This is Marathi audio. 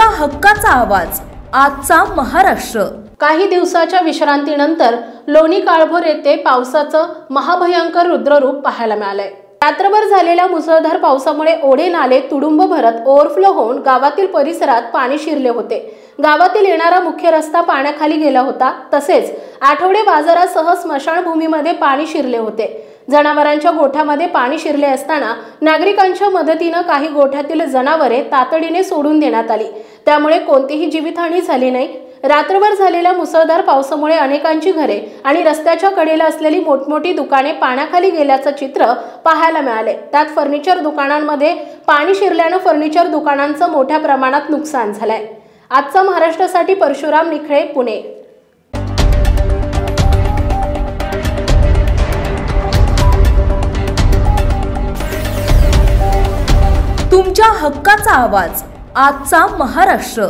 तुमच्या हक्काचा आवाज, आजचा महाराष्ट्र। काही दिवसाच्या विश्रांतीनंतर लोणी काळभोर येथे पावसाचं महाभयंकर रुद्ररूप पाहायला मिळालंय। रात्रभर झालेल्या मुसळधार पावसामुळे ओढे नाले तुडुंब भरत ओव्हरफ्लो होऊन गावातील परिसरात पाणी शिरले होते। गावातील येणारा मुख्य रस्ता पाण्याखाली गेला होता। तसेच आठवडे बाजारासह स्मशानभूमीमध्ये पाणी शिरले होते। जनावरांच्या गोठ्यामध्ये पाणी शिरले असताना नागरिकांच्या मदतीने काही गोठ्यातील जनावरे तातडीने सोडून देण्यात आली। त्यामुळे कोणतीही जीवितहानी झाली नाही। रात्रभर झालेल्या मुसळधार पावसामुळे अनेकांची घरे आणि रस्त्याच्या कडेला असलेली मोठमोठी दुकाने पाण्याखाली गेल्याचं चित्र पाहायला मिळाले। त्यात फर्निचर दुकानांमध्ये पाणी शिरल्याने फर्निचर दुकानांचं मोठ्या प्रमाणात नुकसान झालंय। आजचा महाराष्ट्रासाठी परशुराम निखळे, पुणे। तुमच्या हक्काचा आवाज, आजचा महाराष्ट्र।